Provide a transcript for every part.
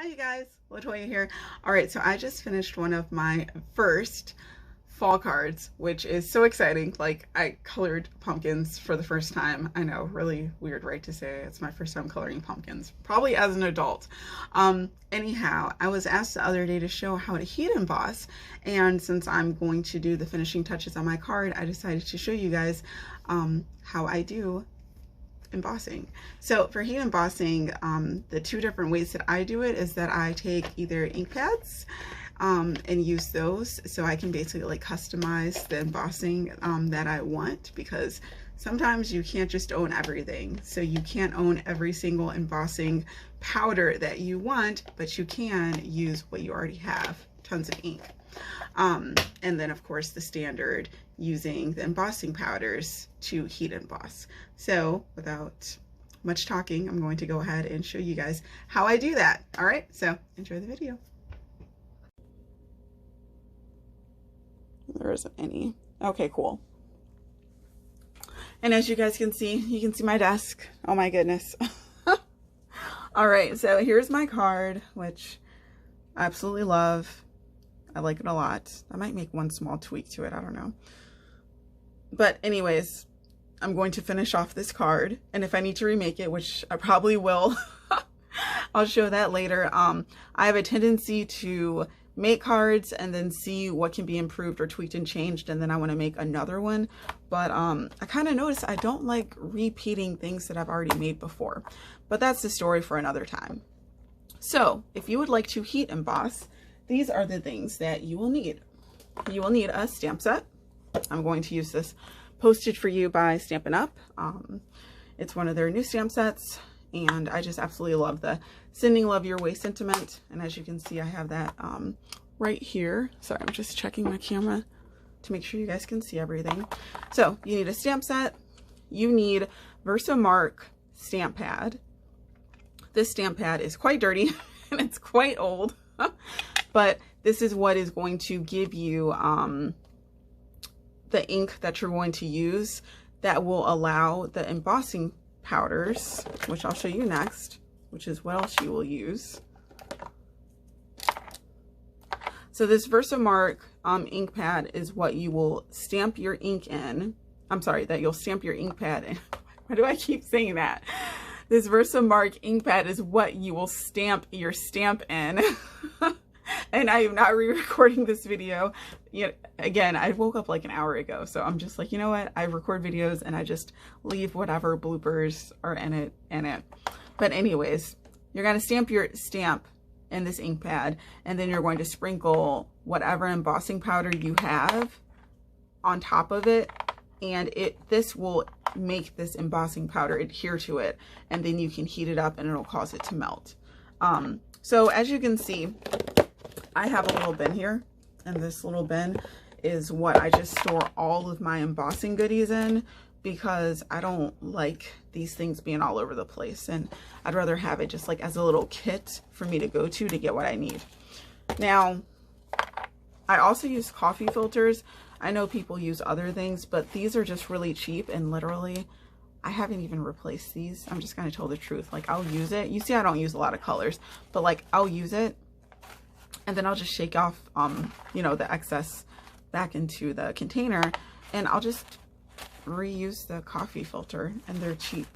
Hi you guys, Latoya here. All right, so I just finished one of my first fall cards, which is so exciting. Like, I colored pumpkins for the first time. I know, really weird, right, to say it's my first time coloring pumpkins, probably as an adult. Anyhow, I was asked the other day to show how to heat emboss, and since I'm going to do the finishing touches on my card, I decided to show you guys how I do embossing. So for heat embossing, the two different ways that I do it is that I take either ink pads and use those, so I can basically like customize the embossing that I want, because sometimes you can't just own everything. So you can't own every single embossing powder that you want, but you can use what you already have, tons of ink. And then of course the standard, using the embossing powders to heat emboss. So without much talking, I'm going to go ahead and show you guys how I do that. All right, so enjoy the video. There isn't any. Okay, cool. And as you guys can see, my desk. Oh my goodness. All right, so here's my card, which I absolutely love. I like it a lot. I might make one small tweak to it, I don't know. But anyways, I'm going to finish off this card, and if I need to remake it, which I probably will, I'll show that later. I have a tendency to make cards and then see what can be improved or tweaked and changed, and then I want to make another one. But I kind of noticed I don't like repeating things that I've already made before, but that's the story for another time. So if you would like to heat emboss, these are the things that you will need. You will need a stamp set. I'm going to use this Posted For You by Stampin' Up. It's one of their new stamp sets, and I just absolutely love the Sending Love Your Way sentiment. And as you can see, I have that right here. Sorry, I'm just checking my camera to make sure you guys can see everything. So you need a stamp set. You need Versamark stamp pad. This stamp pad is quite dirty and it's quite old, but this is what is going to give you the ink that you're going to use that will allow the embossing powders, which I'll show you next, which is what else you will use. So this Versamark ink pad is what you will stamp your ink in. I'm sorry, that you'll stamp your ink pad in. Why do I keep saying that? This Versamark ink pad is what you will stamp your stamp in. And I am not re-recording this video. Again, I woke up like an hour ago, so I'm just like, you know what? I record videos and I just leave whatever bloopers are in it. But anyways, you're going to stamp your stamp in this ink pad, and then you're going to sprinkle whatever embossing powder you have on top of it, and this will make this embossing powder adhere to it, and then you can heat it up and it'll cause it to melt. So as you can see, I have a little bin here, and this little bin is what I just store all of my embossing goodies in, because I don't like these things being all over the place, and I'd rather have it just like as a little kit for me to go to get what I need. Now, I also use coffee filters. I know people use other things, but these are just really cheap, and literally I haven't even replaced these. I'm just going to tell the truth. Like, I'll use it. You see, I don't use a lot of colors, but like I'll use it, and then I'll just shake off, you know, the excess back into the container, and I'll just reuse the coffee filter, and they're cheap.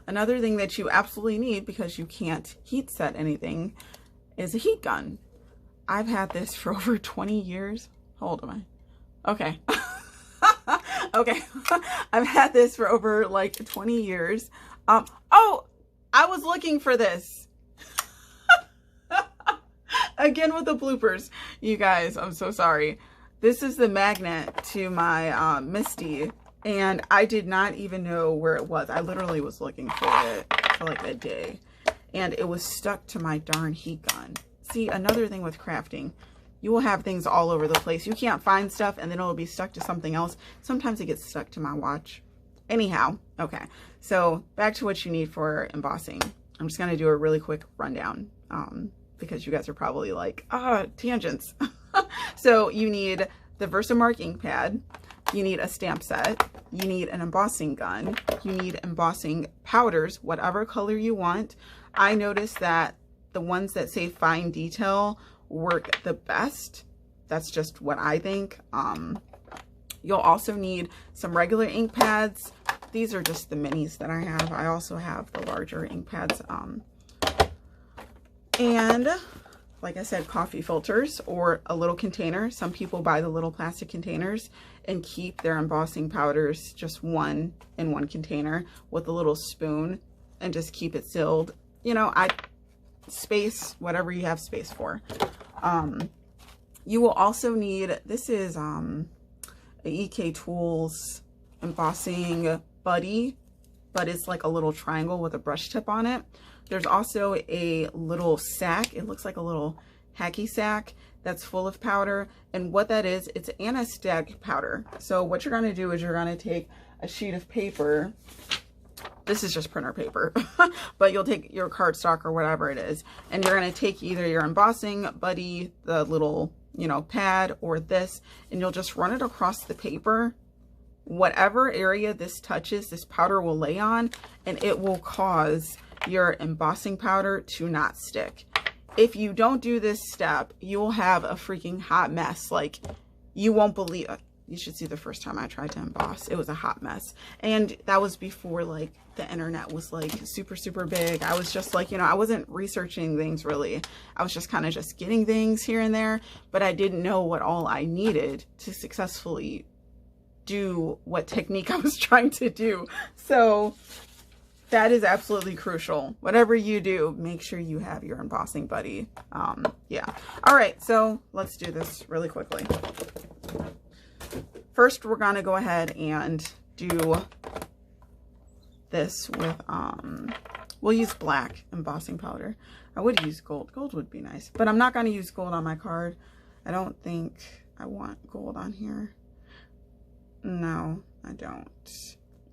Another thing that you absolutely need, because you can't heat set anything, is a heat gun. I've had this for over 20 years. How old am I? Okay. Okay. I've had this for over like 20 years. Oh, I was looking for this. Again with the bloopers, you guys, I'm so sorry. This is the magnet to my Misty, and I did not even know where it was. I literally was looking for it for like a day, and it was stuck to my darn heat gun. See, another thing with crafting, you will have things all over the place. You can't find stuff, and then it'll be stuck to something else. Sometimes it gets stuck to my watch. Anyhow, okay, so back to what you need for embossing. I'm just gonna do a really quick rundown, because you guys are probably like, tangents. So you need the Versamark ink pad, you need a stamp set, you need an embossing gun, you need embossing powders, whatever color you want. I noticed that the ones that say fine detail work the best. That's just what I think. You'll also need some regular ink pads. These are just the minis that I have. I also have the larger ink pads. And like I said, coffee filters or a little container. Some people buy the little plastic containers and keep their embossing powders just one in one container with a little spoon and just keep it sealed. You know, space, whatever you have space for. You will also need, this is a EK Tools embossing buddy, but it's like a little triangle with a brush tip on it. There's also a little sack. It looks like a little hacky sack that's full of powder. And what that is, it's anesthetic powder. So what you're going to do is you're going to take a sheet of paper. This is just printer paper, but you'll take your cardstock or whatever it is, and you're going to take either your embossing buddy, the little, you know, pad, or this, and you'll just run it across the paper. Whatever area this touches, this powder will lay on, and it will cause your embossing powder to not stick. If you don't do this step, you will have a freaking hot mess. Like, you won't believe it. You should see the first time I tried to emboss. It was a hot mess. And that was before, like, the internet was, like, super, super big. I was just, like, you know, I wasn't researching things, really. I was just kind of just getting things here and there. But I didn't know what all I needed to successfully do what technique I was trying to do. So that is absolutely crucial. Whatever you do, make sure you have your embossing buddy. Yeah. All right, so let's do this really quickly. First, we're going to go ahead and do this with, we'll use black embossing powder. I would use gold. Gold would be nice, but I'm not going to use gold on my card. I don't think I want gold on here. No, I don't.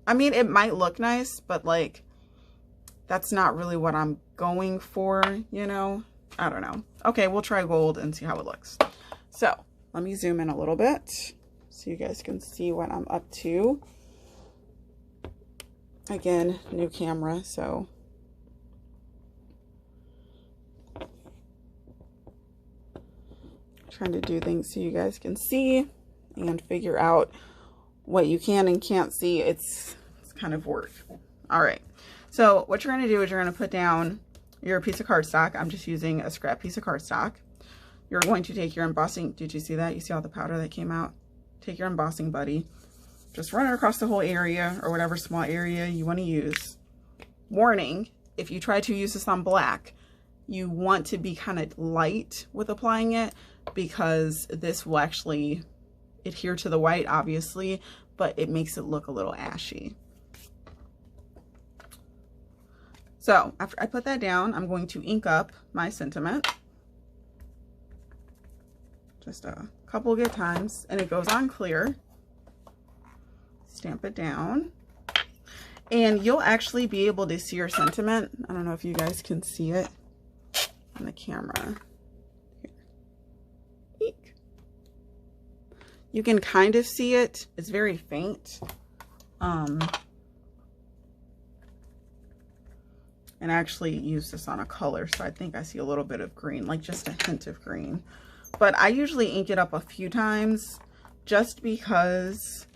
I mean, it might look nice, but like, that's not really what I'm going for, you know? I don't know. Okay, we'll try gold and see how it looks. So let me zoom in a little bit so you guys can see what I'm up to. Again, new camera, so trying to do things so you guys can see and figure out what you can and can't see. It's kind of work. All right, so what you're going to do is you're going to put down your piece of cardstock. I'm just using a scrap piece of cardstock. You're going to take your embossing. Did you see that? You see all the powder that came out? Take your embossing buddy, just run it across the whole area or whatever small area you want to use. Warning, if you try to use this on black, you want to be kind of light with applying it, because this will actually adhere to the white, obviously, but it makes it look a little ashy. So after I put that down, I'm going to ink up my sentiment. Just a couple good times, and it goes on clear. Stamp it down, and you'll actually be able to see your sentiment. I don't know if you guys can see it on the camera. Here. Eek. You can kind of see it. It's very faint. And I actually use this on a color, so I think I see a little bit of green, like just a hint of green. But I usually ink it up a few times just because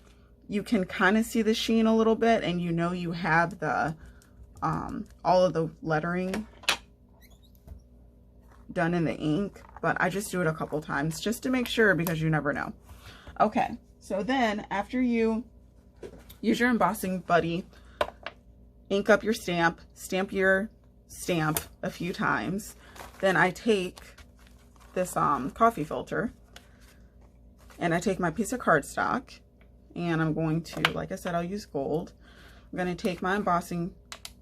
you can kind of see the sheen a little bit, and you know you have the all of the lettering done in the ink. But I just do it a couple times just to make sure, because you never know. Okay, so then after you use your embossing buddy, ink up your stamp, stamp your stamp a few times. Then I take this coffee filter, and I take my piece of cardstock, and I'm going to, like I said, I'll use gold. I'm going to take my embossing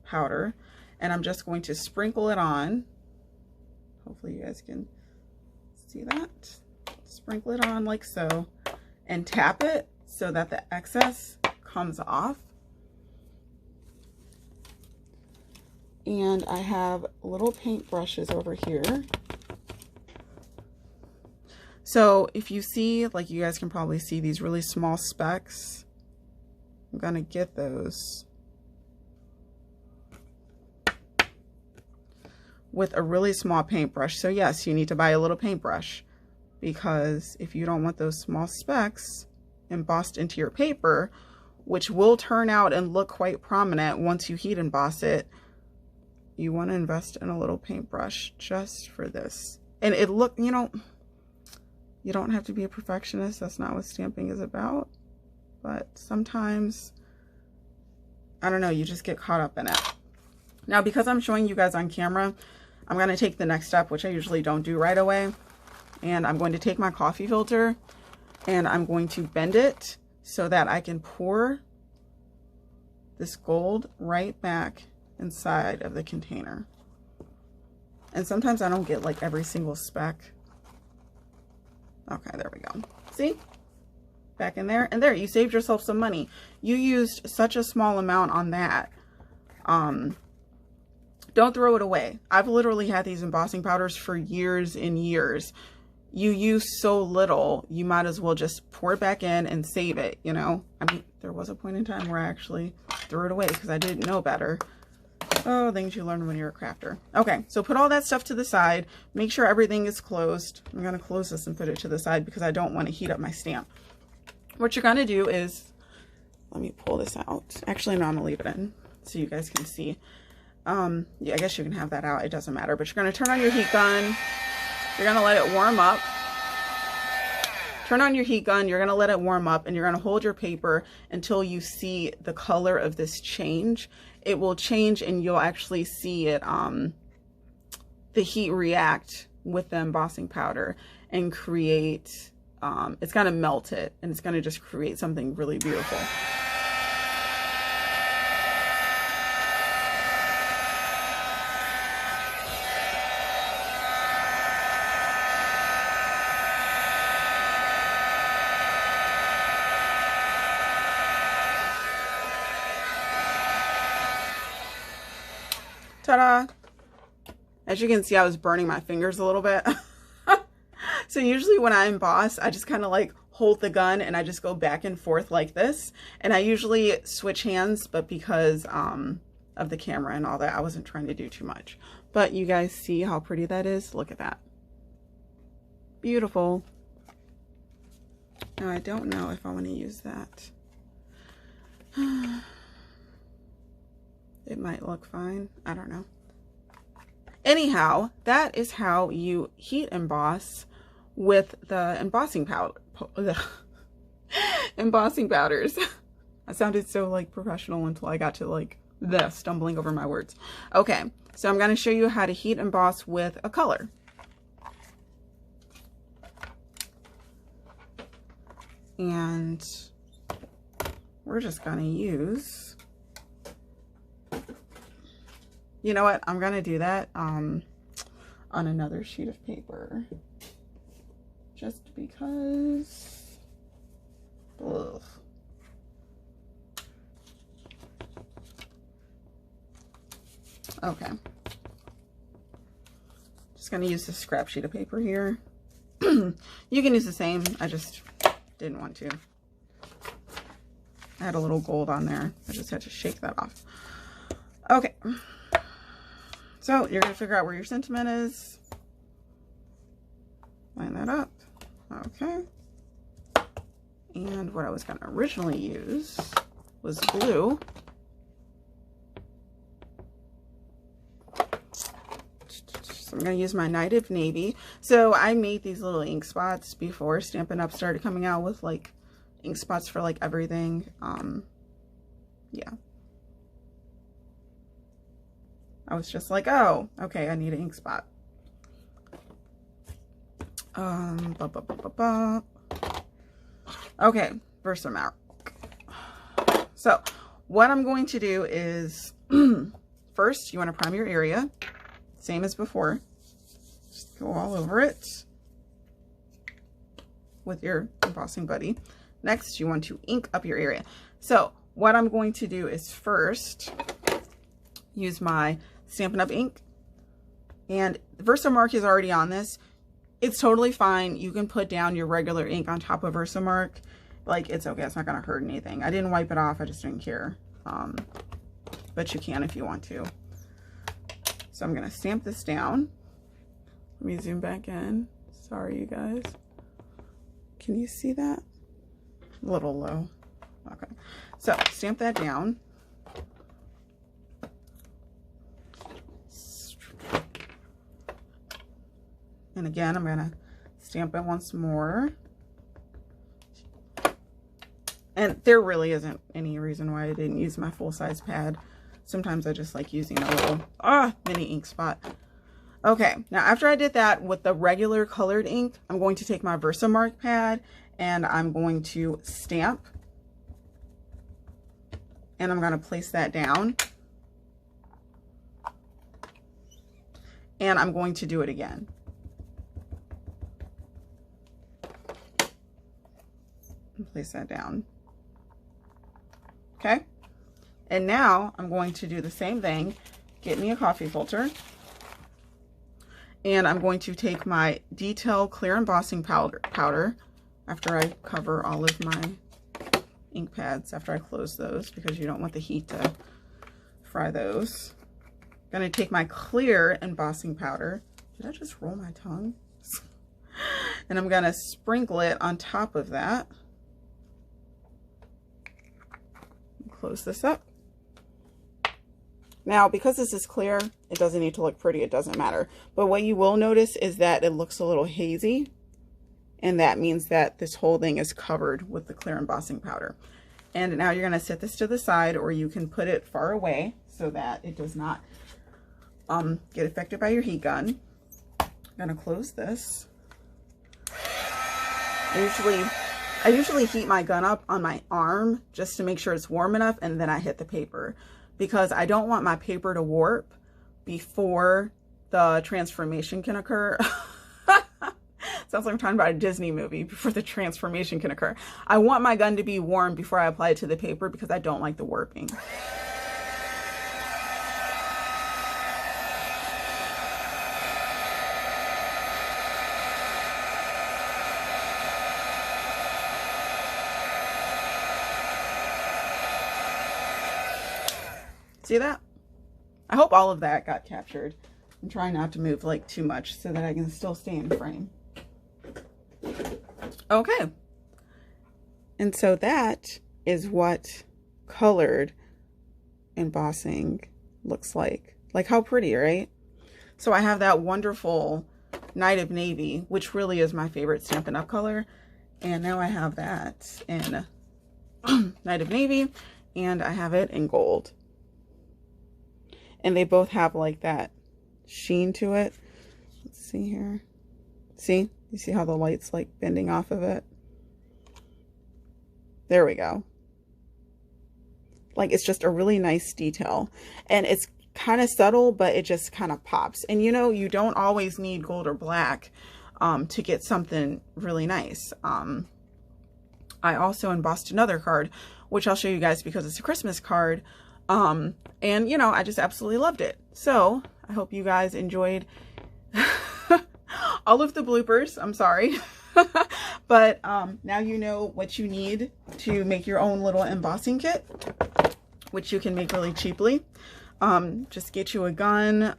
powder, and I'm just going to sprinkle it on. Hopefully you guys can see that. Sprinkle it on like so, and tap it so that the excess comes off. And I have little paint brushes over here. So if you see, like you guys can probably see these really small specks, I'm gonna get those with a really small paintbrush. So yes, you need to buy a little paintbrush, because if you don't want those small specks embossed into your paper, which will turn out and look quite prominent once you heat emboss it, you want to invest in a little paintbrush just for this. And it look, you know, you don't have to be a perfectionist. That's not what stamping is about. But sometimes, I don't know, you just get caught up in it. Now, because I'm showing you guys on camera, I'm going to take the next step, which I usually don't do right away. And I'm going to take my coffee filter and I'm going to bend it so that I can pour this gold right back inside of the container. And sometimes I don't get like every single speck. Okay, there we go. See? Back in there. And there, you saved yourself some money. You used such a small amount on that. Don't throw it away. I've literally had these embossing powders for years and years. You use so little, you might as well just pour it back in and save it, you know? I mean, there was a point in time where I actually threw it away because I didn't know better. Oh, things you learn when you're a crafter. Okay, so put all that stuff to the side. Make sure everything is closed. I'm going to close this and put it to the side because I don't want to heat up my stamp. What you're going to do is, let me pull this out. Actually, no, I'm going to leave it in so you guys can see. Yeah, I guess you can have that out. It doesn't matter. But you're going to turn on your heat gun. You're going to let it warm up. Turn on your heat gun. You're going to let it warm up, and you're going to hold your paper until you see the color of this change. It will change, and you'll actually see it, the heat react with the embossing powder and create, it's going to melt it, and it's going to just create something really beautiful. Ta-da! As you can see, I was burning my fingers a little bit. So usually when I emboss, I just kind of like hold the gun and I just go back and forth like this. And I usually switch hands, but because of the camera and all that, I wasn't trying to do too much. But you guys see how pretty that is? Look at that. Beautiful. Now I don't know if I want to use that. It might look fine. I don't know. Anyhow, that is how you heat emboss with the embossing powder. Embossing powders. I sounded so like professional until I got to like stumbling over my words. Okay, so I'm going to show you how to heat emboss with a color. And we're just going to use, you know what, I'm going to do that on another sheet of paper. Just because. Ugh. Okay. Just going to use this scrap sheet of paper here. You can use the same. I just didn't want to. I had a little gold on there. I just had to shake that off. Okay. So you're going to figure out where your sentiment is. Line that up. Okay. And what I was going to originally use was glue. So I'm going to use my Native Navy. So I made these little ink spots before Stampin' Up! Started coming out with like ink spots for like everything. Yeah. I was just like, oh, okay, I need an ink spot. Okay, Versamark. So what I'm going to do is first you want to prime your area, same as before. Just go all over it with your embossing buddy. Next, you want to ink up your area. So what I'm going to do is first use my Stampin' Up! Ink, and Versamark is already on this. It's totally fine. You can put down your regular ink on top of Versamark. Like, it's okay. It's not going to hurt anything. I didn't wipe it off. I just didn't care. But you can if you want to. So I'm going to stamp this down. Let me zoom back in. Sorry, you guys. Can you see that? A little low. Okay. So stamp that down. And again, I'm going to stamp it once more. And there really isn't any reason why I didn't use my full-size pad. Sometimes I just like using a little mini ink spot. Okay, now after I did that with the regular colored ink, I'm going to take my Versamark pad and I'm going to stamp. And I'm going to place that down. And I'm going to do it again. And place that down. Okay. And now I'm going to do the same thing. Get me a coffee filter. And I'm going to take my Detail Clear Embossing powder after I cover all of my ink pads, after I close those, because you don't want the heat to fry those. I'm going to take my clear embossing powder. Did I just roll my tongue? And I'm going to sprinkle it on top of that. Close this up. Now, because this is clear, it doesn't need to look pretty. It doesn't matter. But what you will notice is that it looks a little hazy. And that means that this whole thing is covered with the clear embossing powder. And now you're going to set this to the side, or you can put it far away so that it does not get affected by your heat gun. I'm going to close this. I usually heat my gun up on my arm just to make sure it's warm enough, and then I hit the paper, because I don't want my paper to warp before the transformation can occur. Sounds like I'm talking about a Disney movie, before the transformation can occur. I want my gun to be warm before I apply it to the paper, because I don't like the warping. See that? I hope all of that got captured. I'm trying not to move like too much so that I can still stay in frame. Okay. And so that is what colored embossing looks like. Like, how pretty, right? So I have that wonderful Night of Navy, which really is my favorite Stampin' Up! Color. And now I have that in Night of Navy, and I have it in gold. And they both have like that sheen to it. Let's see here. See? You see how the light's like bending off of it? There we go. Like, it's just a really nice detail. And it's kind of subtle, but it just kind of pops. And you know, you don't always need gold or black to get something really nice. I also embossed another card, which I'll show you guys because it's a Christmas card. And you know, I just absolutely loved it. So I hope you guys enjoyed all of the bloopers. I'm sorry. But now you know what you need to make your own little embossing kit, which you can make really cheaply. Just get you a gun.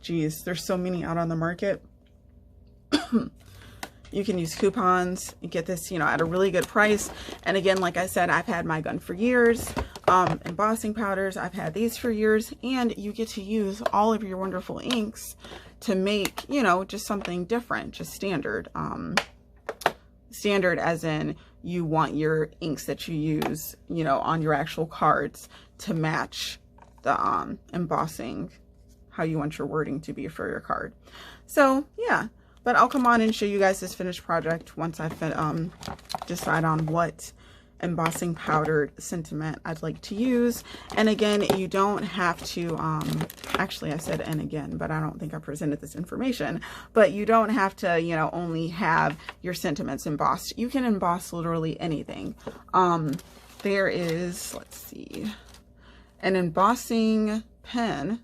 Geez, there's so many out on the market. You can use coupons and get this, you know, at a really good price. And again, like I said, I've had my gun for years. Embossing powders, I've had these for years, and you get to use all of your wonderful inks to make, you know, just something different, just standard. Standard as in you want your inks that you use, you know, on your actual cards to match the embossing, how you want your wording to be for your card. So yeah, but I'll come on and show you guys this finished project once I decide on what embossing powdered sentiment I'd like to use. And again, you don't have to, actually I said and again, but I don't think I presented this information, but you don't have to, you know, only have your sentiments embossed. You can emboss literally anything. There is, let's see, an embossing pen.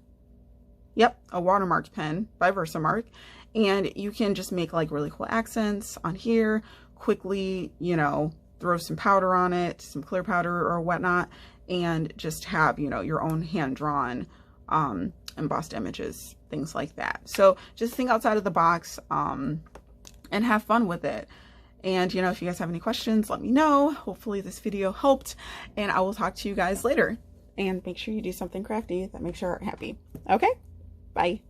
Yep, a watermark pen by Versamark. And you can just make like really cool accents on here, quickly, you know, throw some powder on it, some clear powder or whatnot, and just have, you know, your own hand-drawn embossed images, things like that. So just think outside of the box and have fun with it. And, you know, if you guys have any questions, let me know. Hopefully this video helped, and I will talk to you guys later. And make sure you do something crafty that makes your heart happy. Okay? Bye.